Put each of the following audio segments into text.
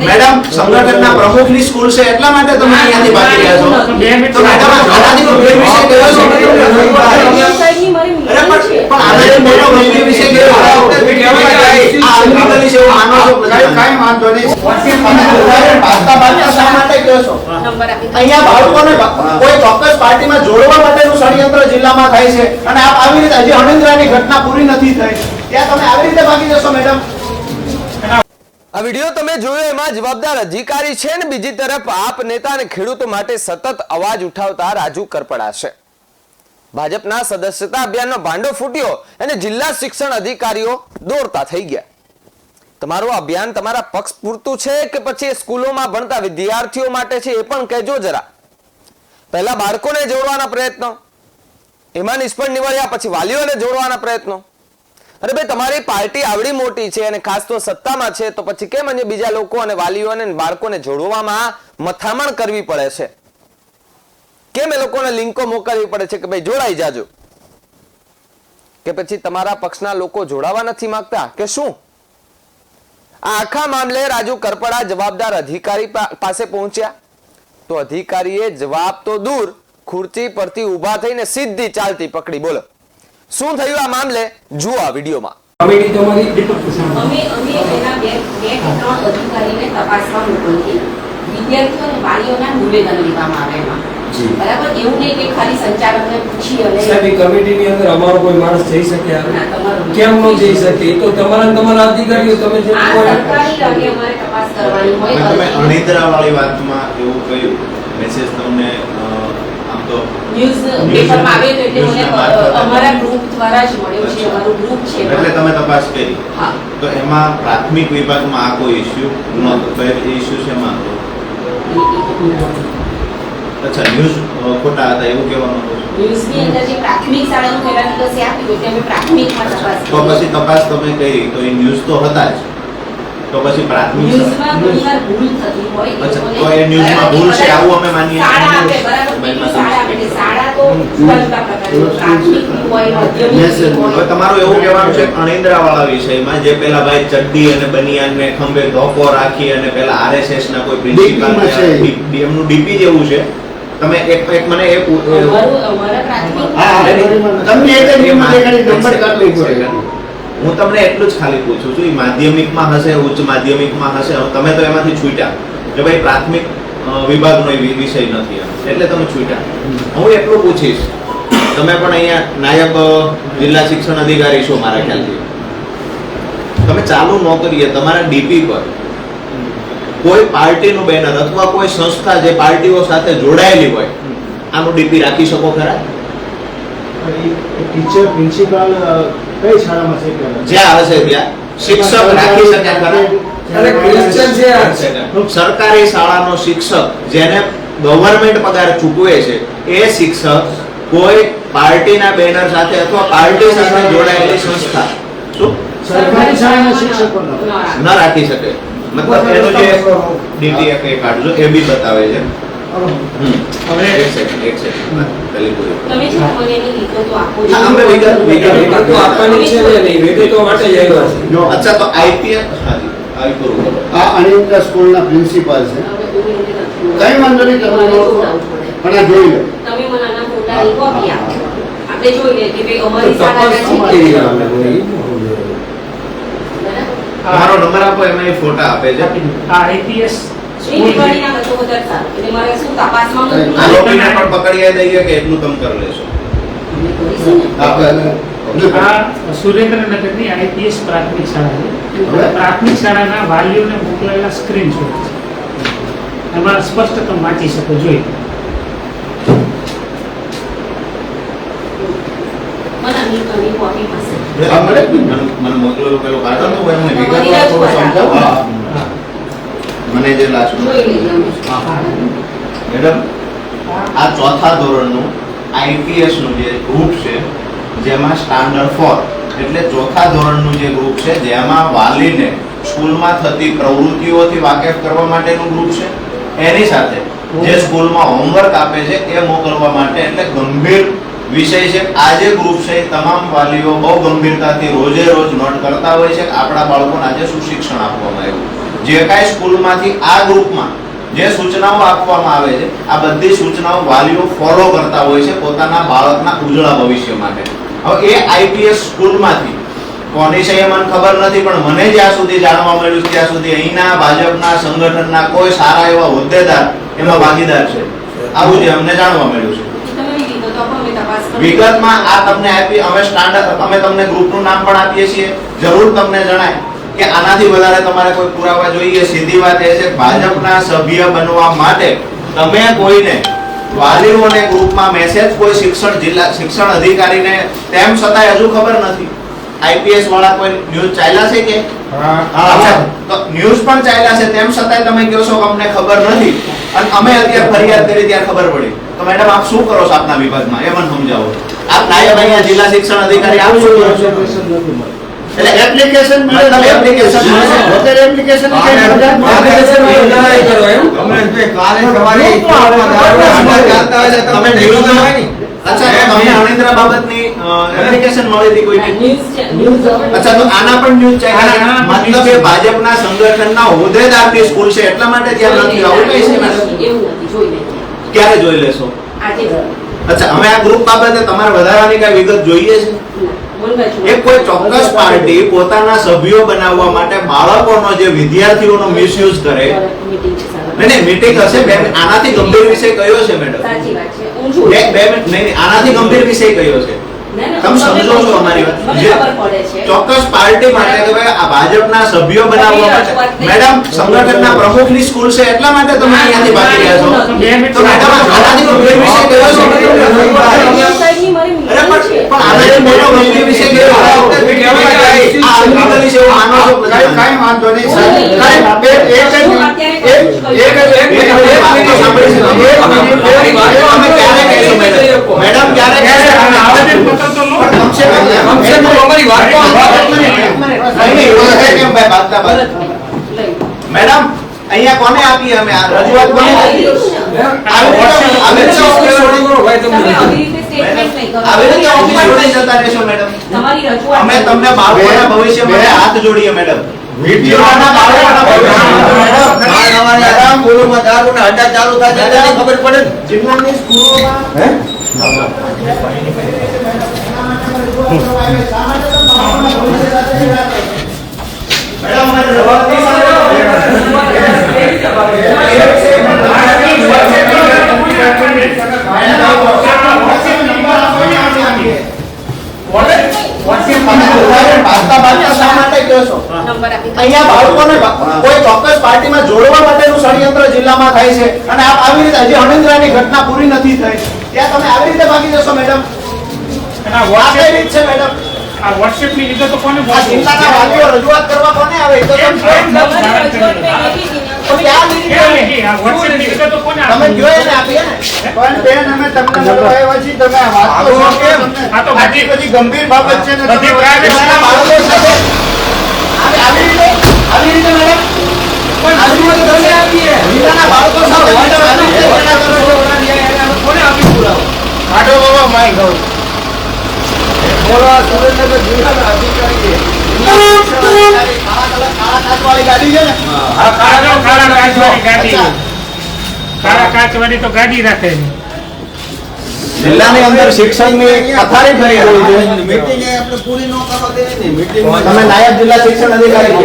Madam સંગઠનના પ્રમુખની school છે એટલા માટે તમે અહીંયાથી ભાગી રહ્યા છો. તો મેડમ આનાથી ગંભીર વિષય કયો છે? અરે પણ આનાથી મોટો ગંભીર વિષય કયો? આ અનલીગલ છે એવું માનો છો? કાઈ વાંધો નહીં. શા માટે કહો છો? અહીંયા બાળકોને કોઈ ચોક્કસ પાર્ટીમાં જોડવા માટેનું ષડયંત્ર જિલ્લામાં થાય છે અને આપ આવી રીતે હજી અણિંદ્રાની ઘટના પૂરી નથી થઈ ત્યાં તમે આવી રીતે ભાગી જશો મેડમ? આ વિડિયો તમે જોયો એમાં જવાબદાર અધિકારી છે ને બીજી તરફ આપ નેતા અને ખેડૂતો માટે સતત અવાજ ઉઠાવતા રાજુ કરપડા છે. ભાજપના સદસ્યતા અભિયાનનો ભાંડો ફૂટ્યો અને જિલ્લા શિક્ષણ અધિકારીઓ દોડતા થઈ ગયા. તમારું અભિયાન તમારા પક્ષ પૂરતું છે કે પછી સ્કૂલોમાં ભણતા વિદ્યાર્થીઓ માટે છે એ પણ કહેજો જરા. પહેલા બાળકોને જોડવાના પ્રયત્નો, એમાં નિષ્ફળ નીવડ્યા પછી વાલીઓને જોડવાના પ્રયત્નો. અરે ભાઈ તમારી પાર્ટી આવડી મોટી છે અને ખાસ તો સત્તામાં છે તો પછી કેમ અન્ય બીજા લોકો અને વાલીઓને બાળકોને જોડવામાં મથામણ કરવી પડે છે? કેમ એ લોકોને લિંકો મોકલવી પડે છે કે ભાઈ જોડાઈ જાજો? કે પછી તમારા પક્ષના લોકો જોડાવા નથી માંગતા કે શું? આ આખા મામલે રાજુ કરપડા જવાબદાર અધિકારી પાસે પહોંચ્યા તો અધિકારીએ જવાબ તો દૂર, ખુરચી પરથી ઊભા થઈને સીધી ચાલતી પકડી. બોલો શું થયું આ મામલે? જુઓ આ વિડીયોમાં. કમિટી તમારી અમે એના બે ત્રણ અધિકારીને તપાસવા મોકલી. વિદ્યાર્થીઓ અને વાલીઓના નિવેદન લેવામાં આવે એમાં. બરાબર, એવું નહીં કે ખાલી સંચાલકને પૂછી અને સાહેબ કમિટીની અંદર અમારો કોઈ માણસ જઈ શકે? કેમ ન જઈ શકે? તો તમારા અધિકારીઓ તમે જે સરકારી રગે અમારે તપાસ કરવાની હોય. તમે અણિદ્રા વાળી વાતમાં એવું કહ્યું મેસેજ તમને આમ તો ન્યૂઝ પેપરમાં આવે તો એટલે મને અમારા ગ્રુપ દ્વારા જ મળ્યો છે. અમારું ગ્રુપ છે એટલે તમે તપાસ કરી. હા. તો એમાં પ્રાથમિક વિભાગમાં આ કોઈ ઇશ્યુ નહોતો. તો એ ઇશ્યુ છે માં અચ્છા ન્યૂઝ ખોટા હતા એવું કહેવાનું હતું. ન્યૂઝની અંદર જે પ્રાથમિક શાળાનું પહેલા દિવસે આપ્યું એટલે અમે પ્રાથમિકમાં તપાસ તો પછી તપાસ તમે કરી તો એ ન્યૂઝ તો હતા જ. તો પછી પ્રાથમિક ન્યૂઝમાં ઘણીવાર ભૂલ થતી હોય. અચ્છા તો એ ન્યૂઝમાં ભૂલ છે આવું અમે માનીએ. શાળા આપે બરાબર, શાળા આપે. શાળા તો બધા પ્રકારની પ્રાથમિક હોય, માધ્યમિક હોય. હવે તમારું એવું કહેવાનું છે અણિંદ્રા વાળા વિષયમાં જે પેલા ભાઈ ચડ્ડી અને બનિયાન ને ખંભે ધોકો રાખી અને પેલા આરએસએસ ના કોઈ પ્રિન્સિપાલ ડીએમનું ડીપી જેવું છે. તમે એક મને એક અમારા પ્રાથમિક તમને એક નંબર કાઢી પડે. હું તમને એટલું જ ખાલી પૂછું છું, માધ્યમિકમાં હશે, ઉચ્ચ માધ્યમિકમાં હશે, તમે તો એમાંથી છૂટ્યા કે ભાઈ પ્રાથમિક વિભાગનો વિષય નથી એટલે તમે છૂટ્યા. હું એટલું પૂછીશ, તમે પણ અહીંયા નાયબ જિલ્લા શિક્ષણ અધિકારી છો મારા ખ્યાલથી, તમે ચાલુ નોકરીએ તમારા ડીપી પર કોઈ પાર્ટીનું બેનર અથવા કોઈ સંસ્થા જે પાર્ટીઓ સાથે જોડાયેલી હોય આનું ડીપી રાખી શકો ખરા? ટીચર પ્રિન્સિપાલ કઈ શાળામાં છે જ્યાં હશે ત્યાં શિક્ષક રાખી શકે ખરા? અરે ક્વેશ્ચન છે સરકારી શાળાનો શિક્ષક જેને ગવર્નમેન્ટ પગાર ચૂકવે છે એ શિક્ષક કોઈ પાર્ટીના બેનર સાથે અથવા પાર્ટી સાથે જોડાયેલી સંસ્થા શું સરકારી શાળાના શિક્ષકો ન રાખી શકે? મતલબ એનો જે ડીટી કે કાઢજો એ બી બતાવે છે. હવે એક સેકન્ડ પહેલી પૂરી તમે જે મને એની વિગતો આપો છો. અમે વિગતો આપવાની છે ને નહીં વિગતો માટે જ આવ્યા છે. અચ્છા તો આઈપીએસ હાજી આવી કરું. આ અનિંદ્રા સ્કૂલના પ્રિન્સિપાલ છે. કઈ વાંધો નહીં, તમે પણ આ જોઈ લો. તમે મને આના ફોટાની કોપી આપો, આપણે જોઈ લઈએ કે ભાઈ અમારી તપાસ શાળાના કેવી છે. આવે? મારો નંબર આપો એમાં એ ફોટા આપે છે. આઈપીએસ સ્કૂલ ભણીના બધું વધારે સારું. એટલે મારે શું તપાસમાં મોકલું? આ લોકોને પણ પકડી દઈએ કે એટલું તમે કરી લેશો? અમે કરીશું ને. આ સુરેન્દ્રનગરની આઈપીએસ પ્રાથમિક શાળા છે. પ્રાથમિક શાળાના વાલીઓને મોકલેલા સ્ક્રીનશોટ છે. એમાં સ્પષ્ટ તમે વાંચી શકો, જોઈ. મને આની કોપી પાસે મને મોકલો પેલો કાઢો તો એમને તમારી વિગતવાર થોડું રજૂઆત સમજાવો. મને જે લાસ્ટ જોઈ લઈએ અમે. મેડમ આ ચોથા ધોરણનું આઈપીએસ નું જે ગ્રુપ છે જેમાં સ્ટાન્ડર્ડ 4 એટલે ચોથા ધોરણનું જે ગ્રુપ છે જેમાં વાલીને સ્કૂલમાં થતી પ્રવૃત્તિઓથી વાકેફ કરવા માટેનું ગ્રુપ છે એની સાથે જે સ્કૂલમાં હોમવર્ક આપે છે એ મોકલવા માટે એટલે ગંભીર વિષય છે. આ જે ગ્રુપ છે તમામ વાલીઓ બહુ ગંભીરતાથી રોજે રોજ નોટ કરતા હોય છે કે આપણા બાળકોને આજે શું શિક્ષણ આપવામાં આવ્યું. જે કાંઈ સ્કૂલમાંથી આ ગ્રુપમાં જે સૂચનાઓ આપવામાં આવે છે આ બધી સૂચનાઓ વાલીઓ ફોલો કરતા હોય છે પોતાના બાળકના ઉજળા ભવિષ્ય માટે. હવે એ આઈપીએસ સ્કૂલમાંથી કોની છે એ મને ખબર નથી, પણ મને જ્યાં સુધી જાણવા મળ્યું ત્યાં સુધી અહીંના ભાજપના સંગઠનના કોઈ સારા એવા હોદ્દેદાર એમાં ભાગીદાર છે, આવું જે અમને જાણવા મળ્યું છે. તમારી વિગતો આપો, અમે તપાસ કરીએ. વિગતમાં આ તમને આપી, અમે સ્ટાન્ડર્ડ અમે તમને ગ્રુપનું નામ પણ આપીએ છીએ, જરૂર તમને જણાય કે આનાથી વધારે તમારે કોઈ પુરાવા જોઈએ. સીધી વાત એ છે ભાજપના સભ્ય બનવા માટે તમે કોઈને વાલીઓને ગ્રુપમાં મેસેજ કોઈ શિક્ષણ અધિકારીને તેમ છતાંય હજુ ખબર નથી. આઈપીએસ વાળા કોઈ ન્યૂઝ ચાલ્યા છે કે અચ્છા, તો ન્યૂઝ પણ ચાલ્યા છે તેમ છતાંય તમે કહો છો કે અમને ખબર નથી અને અમે અત્યારે ફરિયાદ કરી ત્યારે ખબર પડી. તો મેડમ આપ શું કરો છો આપના વિભાગમાં એ મને સમજાવો. આપ નાયબ અહીંયા જિલ્લા શિક્ષણ અધિકારી આપ શું કરો છો? એટલે એપ્લિકેશન મતલબ એપ્લિકેશન અત્યારે એપ્લિકેશન કાલે સવારે તમે ન્યૂઝ અચ્છા, તો તમને અણિંદ્રા બાબતની એપ્લિકેશન મળી હતી કોઈ? અચ્છા, તો આના પણ ન્યૂઝ ચાલ્યા. મતલબ કે ભાજપના સંગઠનના હોદ્દેદારની સ્કૂલ છે એટલા માટે ત્યાં નથી આવું કઈ છે મેડમ? એવું નથી, જોઈ લેજો. ક્યારે જોઈ લેશો? આજે જ. અચ્છા, અમે આ ગ્રુપ બાબતે તમારે વધારાની કઈ વિગત જોઈએ છે? એક કોઈ ચોક્કસ પાર્ટી પોતાના સભ્યો બનાવવા માટે બાળકોનો જે વિદ્યાર્થીઓનો મિસયુઝ કરે. નહીં મીટિંગ હશે બેન, આનાથી ગંભીર વિષય કયો છે મેડમ? સાચી વાત છે, હું જોઉં. બે મિનિટ નહીં, આનાથી ગંભીર વિષય કયો છે? તમે સમજો છો અમારી વાત? મને જે ખબર પડે છે. ચોક્કસ પાર્ટી માટે કે ભાઈ આ ભાજપના સભ્યો બનાવવા માટે મેડમ સંગઠનના પ્રમુખની સ્કૂલ છે એટલા માટે તમે અહીંયાથી ભાગી રહ્યા છો. તો મેડમ આનાથી ગંભીર વિષય કયો છે? સાહેબની મારી અરે મીટિંગ છે. પણ આનાથી મોટો ગંભીર વિષય કયો છે? આ અનગઢ વિશે એવું માનો છો? કાંઈ વાંધો નહીં સર. મેડમ ક્યારે મેડમ અહીંયા કોને આપી? અમે આ રજૂઆત કોને તમે આવી રીતે સ્ટેટમેન્ટ નહીં કરો. આવી રીતે ઓફિસ છોડી જતા રહેશો મેડમ? તમારી રજૂઆત અમે તમને બાળકોના ભવિષ્ય માટે હાથ જોડીએ મેડમ. જિલ્લાના બાળકોના જિલ્લાની સ્કૂલોમાં અહીંયા બાળકોને કોઈ ચોક્કસ પાર્ટીમાં જોડવા માટેનું ષડયંત્ર જિલ્લામાં થાય છે અને આપ આવી રીતે હજી અણિંદ્રાની ઘટના પૂરી નથી થઈ ત્યાં તમે આવી રીતે ભાગી જશો મેડમ? આ કઈ રીત છે મેડમ? આ WhatsApp ની વિગતો કોને આ જિલ્લાના વાલીઓ રજૂઆત કરવા કોને આવે? તો તમે તમારી રજૂઆત મેં નથી દીધી. તો ક્યાં લીધી? આ WhatsApp ની વિગતો કોને તમે કયો એને આપીએ ને? પણ બેન અમે તમને મળવા આવ્યા છીએ, તમે આ વાત તો છો કે આ તો આટલી બધી ગંભીર બાબત છે ને બધી તમે private જિલ્લાના બાળકો સાથે આવી રીતે મેડમ પણ આજુબાજુ તમે આપીએ જિલ્લાના બાળકો સાથે મેડમ આવી રીતે ઝઘડા કરો છો. કોને આપી પુરાવો? આટો બાબા માય ગૌ બોલવા સુરેન્દ્રનગર જિલ્લાના અધિકારીએ કાળા કાચવાળી ગાડી છે ને? આ કાળા કાચવાળી ગાડી. અચ્છા. કાળા કાચવાળી તો ગાડી રાખે છે. જિલ્લાની અંદર શિક્ષણની પથારી ફરી ગઈ છે. મીટિંગ આપણે પૂરી ન કરવા દે ને મીટિંગ તમે નાયબ જિલ્લા શિક્ષણ અધિકારી છો.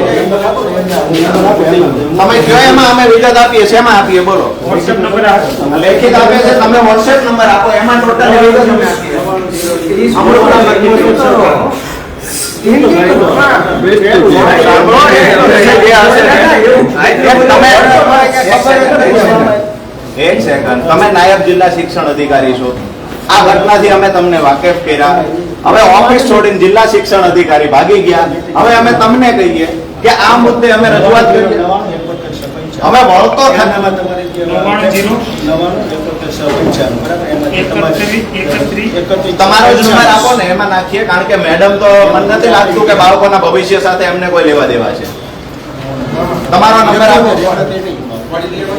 તમે કયો એમાં અમે વિગત આપીએ છે, એમાં આપીએ બોલો. WhatsApp નંબર આપો. લેખિત આપે છે, તમે WhatsApp નંબર આપો, એમાં ટોટલ વિગત અમે આપીએ. અમૃતના લખી એક સેકન્ડ, તમે નાયબ જિલ્લા શિક્ષણ અધિકારી છો. આ ઘટનાથી અમે તમને વાકેફ કર્યા. હવે ઓફિસ છોડીને જિલ્લા શિક્ષણ અધિકારી ભાગી ગયા. હવે અમે તમને કહીએ કે આ મુદ્દે અમે રજૂઆત કરીએ. અમે વળતો તમારો જ નંબર આપો ને, એમાં નાખીએ. કારણ કે મેડમ તો મને નથી લાગતું કે બાળકોના ભવિષ્ય સાથે એમને કોઈ લેવા દેવા છે. તમારો નંબર આપો.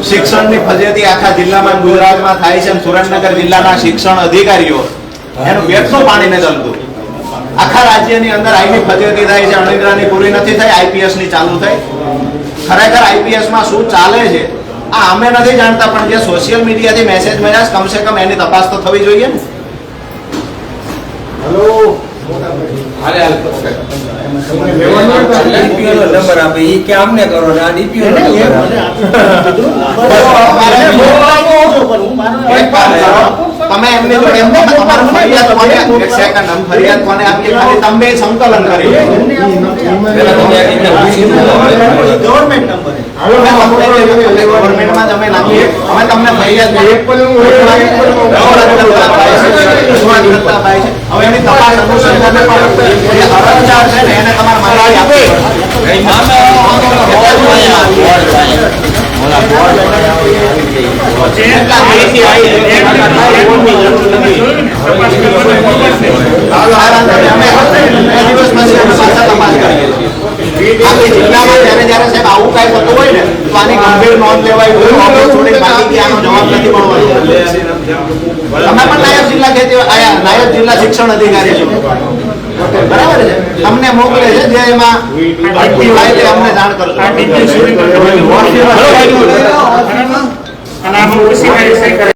શિક્ષણની ફજેતી આખા જિલ્લામાં ગુજરાતમાં થાય છે. સુરેન્દ્રનગર જિલ્લાના શિક્ષણ અધિકારીઓ એનું પેટનું પાણી ને ચાલતું. આખા રાજ્યની અંદર આઈની ફજેતી થાય છે. અણિદ્રાની પૂરી નથી થઈ, આઈપીએસ ની ચાલુ થઈ. ખરેખર આઈપીએસ માં શું ચાલે છે આ અમે નથી જાણતા, પણ જે સોશિયલ મીડિયાથી મેસેજ મળ્યા છે, કમસે કમ એની તપાસ તો થવી જોઈએ ને. DPO નો નંબર આપે ઈ કે આમને કરો ને આ DPO નો નંબર આપે. એક કામ કરો, તમે એમની જોડે એમ કહો, તમારું ફરિયાદ કોને, એક સેકન્ડ, આમ ફરિયાદ કોને આપી, ખાલી તમે બે સંકલન કરી લો. પેલા તમે આ રીતે પૂછી લો. ગવર્મેન્ટ નંબર ગવર્મેન્ટમાં તમે નાખીએ, અમે તમને ફરિયાદ કરીએ. હવે એની તપાસ અનુસંધાને પણ જે અરજદાર છે ને એને તમારે માહિતી આપવી આપણી જિલ્લામાં જ્યારે સાહેબ આવું કાંઈ થતું હોય ને તો આની ગંભીર નોંધ લેવાય. ઓફિસ છોડીને ભાગી ગયા, આનો જવાબ નથી મળવાનો. તમે પણ નાયબ જિલ્લા ખેતી નાયબ જિલ્લા શિક્ષણ અધિકારી છો, બરાબર છે? તમને મોકલે છે જે એમાં ભરતી હોય તે અમને જાણ કરજો. અને આમાં ઓછી